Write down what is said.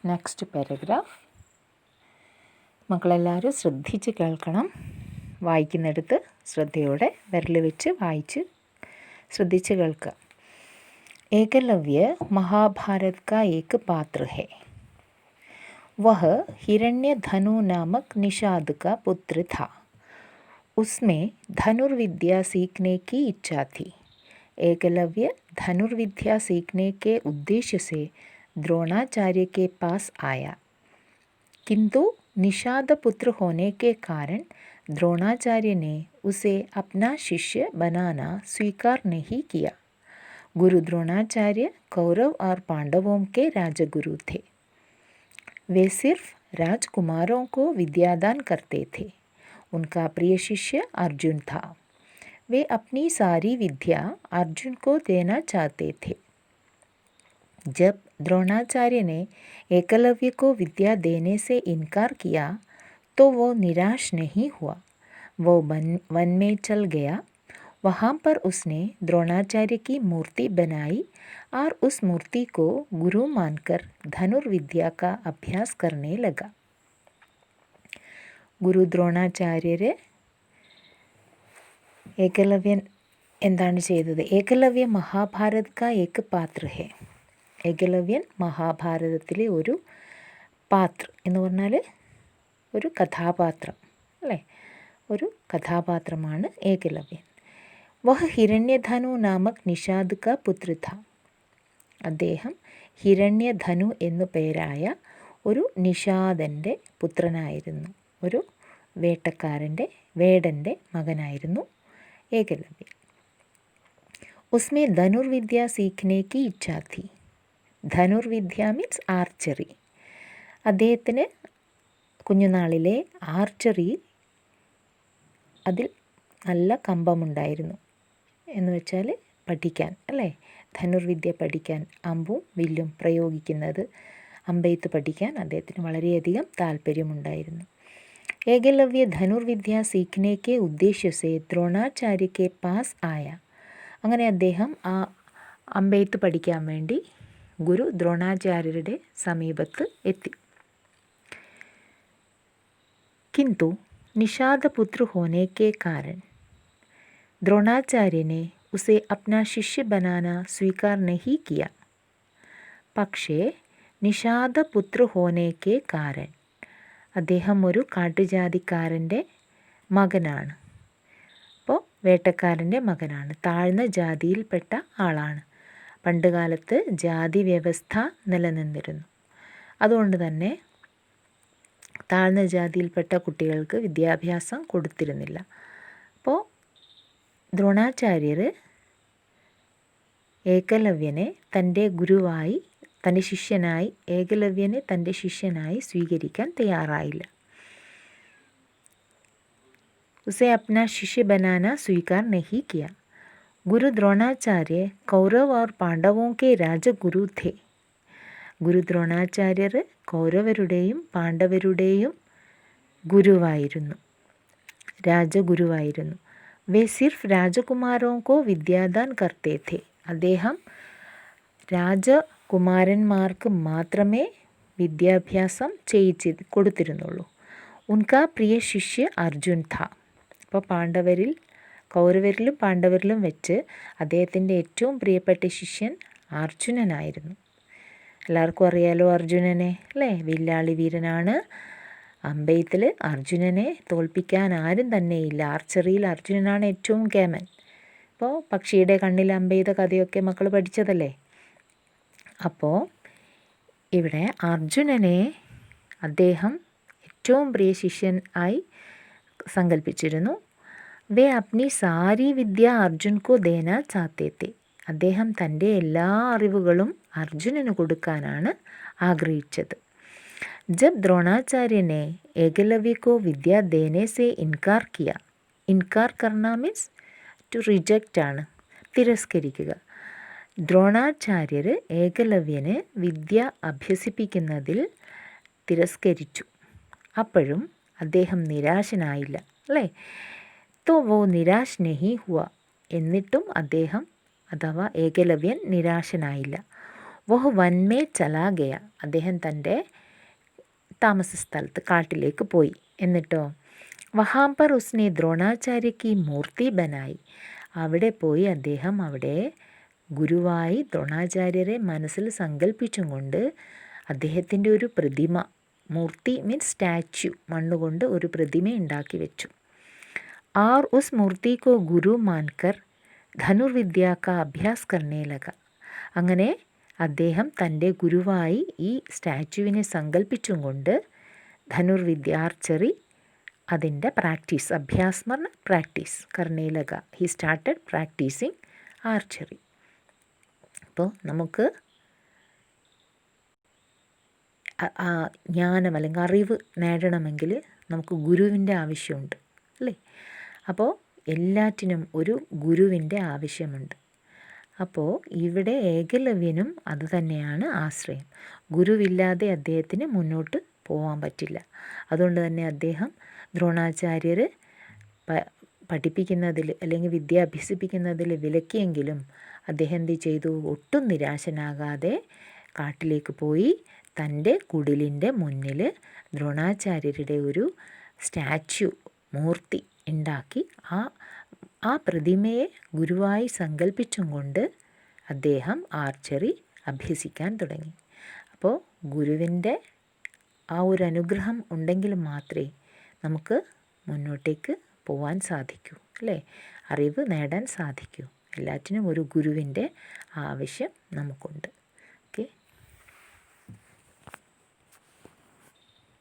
Next paragraph. മക്കളെല്ലാവരും ശ്രദ്ധിച്ച് കേൾക്കണം. വായിക്കുന്നിടത്ത് ശ്രദ്ധയോടെ വിരൽ വെച്ച് വായിച്ച് ശ്രദ്ധിച്ച് കേൾക്കുക. एकलव्य महाभारत का एक पात्र है. वह हिरण्यधनु नामक निषाद का पुत्र था. उसमें धनुर्विद्या सीखने की इच्छा थी. एकलव्य धनुर्विद्या सीखने के उद्देश्य से द्रोणाचार्य के पास आया, किंतु निषाद पुत्र होने के कारण द्रोणाचार्य ने उसे अपना शिष्य बनाना स्वीकार नहीं किया. गुरु द्रोणाचार्य कौरव और पांडवों के राजगुरु थे. वे सिर्फ राजकुमारों को विद्यादान करते थे. उनका प्रिय शिष्य अर्जुन था. वे अपनी सारी विद्या अर्जुन को देना चाहते थे. जब द्रोणाचार्य ने एकलव्य को विद्या देने से इनकार किया तो वो निराश नहीं हुआ. वो वन में चल गया. वहाँ पर उसने द्रोणाचार्य की मूर्ति बनाई और उस मूर्ति को गुरु मानकर धनुर्विद्या का अभ्यास करने लगा. ഗുരു ദ്രോണാചാര്യർ ഏകലവ്യൻ എന്താണ് ചെയ്തത്? ഏകലവ്യ മഹാഭാരത് കാ ഏക് പാത്ര ഹെ. ഏകലവ്യൻ മഹാഭാരതത്തിലെ ഒരു പാത്ര എന്ന് പറഞ്ഞാൽ ഒരു കഥാപാത്രം അല്ലേ? ഒരു കഥാപാത്രമാണ് ഏകലവ്യൻ. വഹ് ഹിരണ്യധനു നാമക് നിഷാദ് കാ പുത്ര ഥ. അദ്ദേഹം ഹിരണ്യധനു എന്നു പേരായ ഒരു നിഷാദൻ്റെ പുത്രനായിരുന്നു. ഒരു വേടൻ്റെ മകനായിരുന്നു ഏകലവ്യൻ. ഉസ്മേ ധനുർവിദ്യ സീഖ്നെ കി ഇച്ഛാ ഥി. ധനുർവിദ്യ മീൻസ് ആർച്ചറി. അദ്ദേഹത്തിന് കുഞ്ഞുനാളിലെ ആർച്ചറി അതിൽ നല്ല കമ്പമുണ്ടായിരുന്നു. എന്ന് വെച്ചാൽ പഠിക്കാൻ അല്ലേ? ധനുർവിദ്യ പഠിക്കാൻ, അമ്പും വില്ലും പ്രയോഗിക്കുന്നത്, അമ്പെയ്ത്ത് പഠിക്കാൻ അദ്ദേഹത്തിന് വളരെയധികം താല്പര്യമുണ്ടായിരുന്നു. ഏകലവ്യ ധനുർവിദ്യ സീഖ്നെ കെ ഉദ്ദേശ്യ സെ ദ്രോണാചാര്യ കെ പാസ് ആയ. അങ്ങനെ അദ്ദേഹം ആ അമ്പെയ്ത്ത് പഠിക്കാൻ വേണ്ടി ഗുരു ദ്രോണാചാര്യരുടെ സമീപത്ത് എത്തി. किंतु निषाद पुत्र होने के कारण द्रोणाचार्य ने उसे अपना शिष्य बनाना स्वीकार नहीं किया. പക്ഷേ നിഷാദ പുത്ര ഹോനേക്കെ കാരൻ, അദ്ദേഹം ഒരു കാട്ടുജാതിക്കാരൻ്റെ മകനാണ്. അപ്പോൾ വേട്ടക്കാരൻ്റെ മകനാണ്. താഴ്ന്ന ജാതിയിൽപ്പെട്ട ആളാണ്. പണ്ടുകാലത്ത് ജാതി വ്യവസ്ഥ നിലനിന്നിരുന്നു. അതുകൊണ്ട് തന്നെ താഴ്ന്ന ജാതിയിൽപ്പെട്ട കുട്ടികൾക്ക് വിദ്യാഭ്യാസം കൊടുത്തിരുന്നില്ല. അപ്പോൾ ദ്രോണാചാര്യർ ഏകലവ്യനെ തൻ്റെ ഗുരുവായി, തൻ്റെ ശിഷ്യനായി, ഏകലവ്യനെ തൻ്റെ ശിഷ്യനായി സ്വീകരിക്കാൻ തയ്യാറായില്ല. ഉസെ അപ്നാ ശിഷ്യ ബനാന സ്വീകാർ നഹി കിയ. ഗുരു ദ്രോണാചാര്യ കൗരവ് और പാണ്ഡവോं के രാജഗുരു थे. ഗുരു ദ്രോണാചാര്യർ കൗരവരുടെയും പാണ്ഡവരുടെയും ഗുരുവായിരുന്നു, രാജഗുരുവായിരുന്നു. വേ സിർഫ് രാജകുമാരോं को വിദ്യാദാൻ കർത്തേ थे. അദ്ദേഹം രാജകുമാരന്മാർക്ക് മാത്രമേ വിദ്യാഭ്യാസം കൊടുത്തിരുന്നുള്ളൂ. ഉൻകാ പ്രിയ ശിഷ്യ അർജുൻ ഥ. അപ്പോൾ കൗരവരിലും പാണ്ഡവരിലും വെച്ച് അദ്ദേഹത്തിൻ്റെ ഏറ്റവും പ്രിയപ്പെട്ട ശിഷ്യൻ അർജുനനായിരുന്നു. എല്ലാവർക്കും അറിയാലോ അർജുനനെ അല്ലേ? വില്ലാളി വീരനാണ്. അമ്പെയ്ത്തിൽ അർജുനനെ തോൽപ്പിക്കാൻ ആരും തന്നെയില്ല. ആർച്ചറിയിൽ അർജുനനാണ് ഏറ്റവും കേമൻ. അപ്പോൾ പക്ഷിയുടെ കണ്ണിൽ അമ്പെയ്ത കഥയൊക്കെ മക്കൾ പഠിച്ചതല്ലേ? അപ്പോൾ ഇവിടെ അർജുനനെ അദ്ദേഹം ഏറ്റവും പ്രിയ ശിഷ്യൻ ആയി സങ്കല്പിച്ചിരുന്നു. വേ അപ്നി സാരി വിദ്യ അർജുൻ കോ ദേന ചാത്തേ തെ. അദ്ദേഹം തൻ്റെ എല്ലാ അറിവുകളും അർജുനന് കൊടുക്കാനാണ് ആഗ്രഹിച്ചത്. ജബ് ദ്രോണാചാര്യ ने ഏകലവ്യ को വിദ്യ ദേനെ സെ ഇൻകാർ കിയ. ഇൻകാർ കർണ മീൻസ് ടു റിജക്റ്റ് ആണ്, തിരസ്കരിക്കുക. ദ്രോണാചാര്യർ ഏകലവ്യന് വിദ്യ അഭ്യസിപ്പിക്കുന്നതിൽ തിരസ്കരിച്ചു. അപ്പോഴും അദ്ദേഹം നിരാശനായില്ല അല്ലേ? തോ വോ നിരാശ് നഹി ഹുവ. എന്നിട്ടും അദ്ദേഹം അഥവാ ഏകലവ്യൻ നിരാശനായില്ല. വഹ് വൻമേ ചലാ ഗയ, അദ്ദേഹം തൻ്റെ താമസ സ്ഥലത്ത് കാട്ടിലേക്ക് പോയി. എന്നിട്ടോ വഹാം പർ ഉസ്നെ ദ്രോണാചാര്യ കി മൂർത്തി ബനായി, അവിടെ പോയി അദ്ദേഹം അവിടെ ഗുരുവായി ദ്രോണാചാര്യരെ മനസ്സിൽ സങ്കല്പിച്ചും കൊണ്ട് അദ്ദേഹത്തിൻ്റെ ഒരു പ്രതിമ, മൂർത്തി മീൻസ് സ്റ്റാച്യു, മണ്ണുകൊണ്ട് ഒരു പ്രതിമ ഉണ്ടാക്കി വെച്ചു. ആർ ഉസ് മൂർത്തി കോ ഗുരു മാൻകർ ധനുർവിദ്യ കാ അഭ്യാസ് കർണേ ലഗ, അങ്ങനെ അദ്ദേഹം തൻ്റെ ഗുരുവായി ഈ സ്റ്റാച്യുവിനെ സങ്കല്പിച്ചും കൊണ്ട് ധനുർവിദ്യ, ആർച്ചറി, അതിൻ്റെ പ്രാക്ടീസ്, അഭ്യാസ് എന്ന് പറഞ്ഞാൽ പ്രാക്ടീസ്, കർണേ ലഗ, ഹി സ്റ്റാർട്ടഡ് പ്രാക്ടീസിങ് ആർച്ചറി. അപ്പോൾ നമുക്ക് ജ്ഞാനം അല്ലെങ്കിൽ അറിവ് നേടണമെങ്കിൽ നമുക്ക് ഗുരുവിൻ്റെ ആവശ്യമുണ്ട് അല്ലേ? അപ്പോൾ എല്ലാറ്റിനും ഒരു ഗുരുവിൻ്റെ ആവശ്യമുണ്ട്. അപ്പോൾ ഇവിടെ ഏകലവ്യനും അതുതന്നെയാണ് ആശ്രയം. ഗുരുവില്ലാതെ അദ്ദേഹത്തിന് മുന്നോട്ട് പോകാൻ പറ്റില്ല. അതുകൊണ്ട് തന്നെ അദ്ദേഹം ദ്രോണാചാര്യർ പഠിപ്പിക്കുന്നതിൽ അല്ലെങ്കിൽ വിദ്യ അഭ്യസിപ്പിക്കുന്നതിൽ വിലക്കിയെങ്കിലും അദ്ദേഹം എന്ത് ചെയ്തു? ഒട്ടും നിരാശനാകാതെ കാട്ടിലേക്ക് പോയി തൻ്റെ കുടിലിൻ്റെ മുന്നിൽ ദ്രോണാചാര്യരുടെ ഒരു സ്റ്റാച്യു, മൂർത്തി ഉണ്ടാക്കി ആ പ്രതിമയെ ഗുരുവായി സങ്കല്പിച്ചും കൊണ്ട് അദ്ദേഹം ആർച്ചറി അഭ്യസിക്കാൻ തുടങ്ങി. അപ്പോൾ ഗുരുവിൻ്റെ ആ ഒരു അനുഗ്രഹം ഉണ്ടെങ്കിൽ മാത്രമേ നമുക്ക് മുന്നോട്ടേക്ക് പോകാൻ സാധിക്കൂ അല്ലേ? അറിവ് നേടാൻ സാധിക്കൂ. എല്ലാറ്റിനും ഒരു ഗുരുവിൻ്റെ ആവശ്യം നമുക്കുണ്ട്.